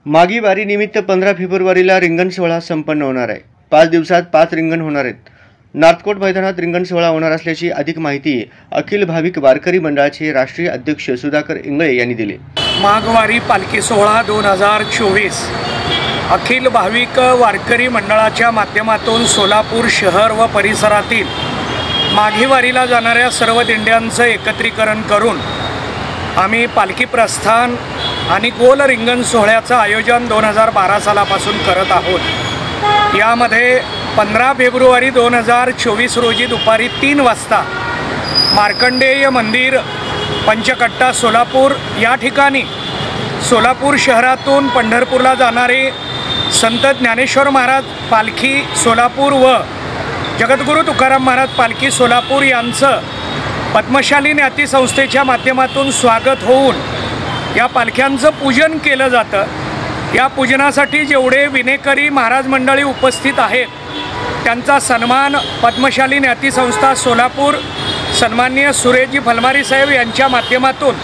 मागी वारी निमित्त 15 फेब्रुवारीला रिंगण सोहळा संपन्न होणार आहे। 5 दिवसात 5 रिंगण होणार आहेत। नार्थकोट मैदानात रिंगण सोहळा होणार असल्याची अधिक माहिती अखिल भाविक वारकरी मंडळाचे राष्ट्रीय अध्यक्ष सुधाकर इंगळे यांनी दिली। माघवारी पालखी सोहळा 2024 अखिल भाविक वारकरी मंडळाच्या माध्यमातून सोलापूर शहर व परिसरातील माघी वारीला जाणाऱ्या सर्व दिंड्यांचं एकत्रीकरण करून आम्ही पालखी प्रस्थान आणि गोल रिंगण सोहळ्याचं आयोजन 2012 सालापासून करत आहोत। यामध्ये 15 फेब्रुवारी 2024 रोजी दुपारी 3 वाजता मार्कंडेय मंदिर पंचकट्टा सोलापूर या ठिकाणी सोलापूर शहरातून पंढरपूरला जाणारे संत ज्ञानेश्वर महाराज पालखी सोलापूर व जगद्गुरू तुकाराम महाराज पालखी सोलापूर यांचं पद्मशाली ज्ञाती संस्थेच्या माध्यमातून स्वागत होऊन या पालख्यांचं पूजन केलं जातं। या पूजनासाठी जेवढे विनेकरी महाराज मंडळी उपस्थित आहेत त्यांचा सन्मान पद्मशाली ज्ञाती संस्था सोलापूर सन्माननीय सुरेशजी फलमारी साहेब यांच्या माध्यमातून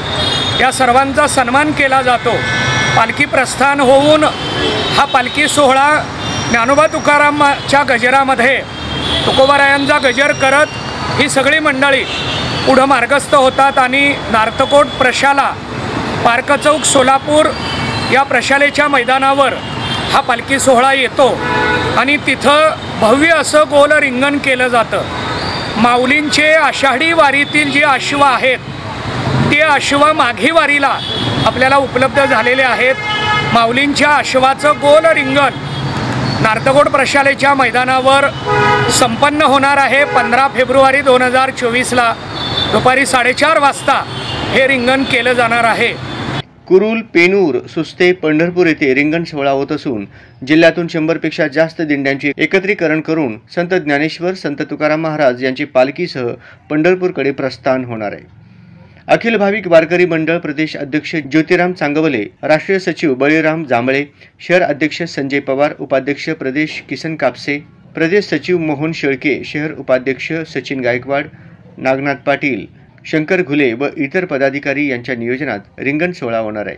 या सर्वांचा सन्मान केला जातो। पालखी प्रस्थान होऊन हा पालखी सोहळा ज्ञानोबा तुकारामाच्या गजरामध्ये तुकोबारायांचा गजर करत ही सगळी मंडळी पुढं मार्गस्थ होतात आणि नार्थकोट प्रशाला पार्क चौक सोलापूर या प्रशालेच्या मैदानावर हा पालखी सोहळा येतो आणि तिथं भव्य असं गोल रिंगण केलं जातं। माऊलींचे आषाढी वारीतील जे अश्व आहेत ते अश्व माघी वारीला आपल्याला उपलब्ध झालेले आहेत। माऊलींच्या अश्वाचं गोल रिंगण नार्थकोट प्रशालेच्या मैदानावर संपन्न होणार आहे। 15 फेब्रुवारी 2024ला दुपारी 4:30 वाजता हे रिंगण केलं जाणार आहे। कुरुल, पेनूर, सुस्ते, पंढरपूर येथे रिंगण सोहळा होत असून जिल्ह्यातून 100 पेक्षा जास्त दिंड्यांचे एकत्रीकरण करून संत ज्ञानेश्वर संत तुकाराम महाराज यांची पालखीसह पंढरपूरकडे प्रस्थान होणार आहे। अखिल भाविक वारकरी मंडळ प्रदेश अध्यक्ष ज्योतिराम चांगवले, राष्ट्रीय सचिव बळीराम जांभळे, शहर अध्यक्ष संजय पवार, उपाध्यक्ष प्रदेश किसन कापसे, प्रदेश सचिव मोहन शेळके, शहर उपाध्यक्ष सचिन गायकवाड, नागनाथ पाटील, शंकर घुले व इतर पदाधिकारी यांच्या नियोजनात रिंगण सोहळा होणार आहे।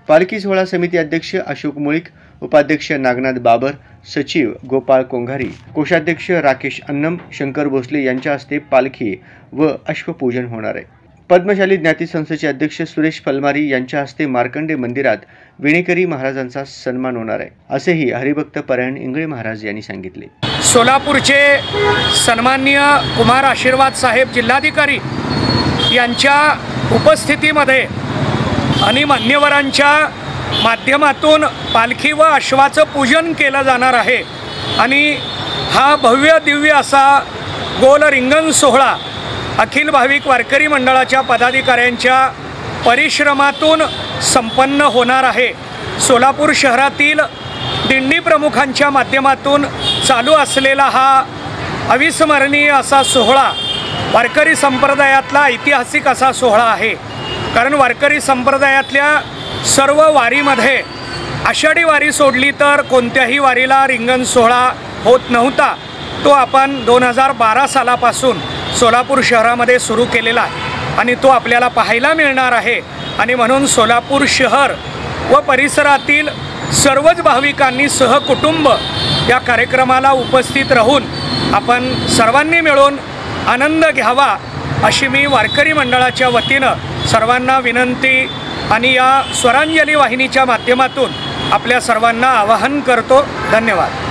पालखी सोहळा समिती अध्यक्ष अशोक मुळीक, उपाध्यक्ष नागनाथ बाबर, सचिव गोपाळ कोंघारी, कोषाध्यक्ष राकेश अन्नम, शंकर भोसले यांच्या हस्ते पालखी व अश्वपूजन होणार आहे। पद्मशाली ज्ञाती संस्थेचे अध्यक्ष सुरेश फलमारी यांच्या हस्ते मार्कंडे मंदिरात विणेकरी महाराजांचा सन्मान होणार आहे, असेही हरिभक्त परायण इंगळे महाराज यांनी सांगितले। सोलापूरचे सन्माननीय कुमार आशीर्वाद साहेब जिल्हाधिकारी यांच्या उपस्थितीमध्ये आणि मान्यवरांच्या माध्यमातून पालखी व अश्वाचं पूजन केलं जाणार आहे आणि हा भव्य दिव्य असा गोल रिंगण सोहळा अखिल भाविक वारकरी मंडळाच्या पदाधिकाऱ्यांच्या परिश्रमातून संपन्न होणार आहे। सोलापूर शहरातील दिंडी प्रमुखांच्या माध्यमातून चालू असलेला हा अविस्मरणीय असा सोहळा वारकरी संप्रदायातला ऐतिहासिक असा सोहळा आहे। कारण वारकरी संप्रदायातल्या सर्व वारीमध्ये आषाढी वारी सोडली तर कोणत्याही वारीला रिंगण सोहळा होत नव्हता। तो आपण 2012 सालापासून सोलापूर शहरामध्ये सुरू केलेला आहे आणि तो आपल्याला पाहायला मिळणार आहे। आणि म्हणून सोलापूर शहर व परिसरातील सर्वच भाविकांनी सहकुटुंब या कार्यक्रमाला उपस्थित राहून आपण सर्वांनी मिळून आनंद घ्यावा अशी मी वारकरी मंडळाच्या वतीनं सर्वांना विनंती आणि या स्वरांजली वाहिनीच्या माध्यमातून आपल्या सर्वांना आवाहन करतो। धन्यवाद।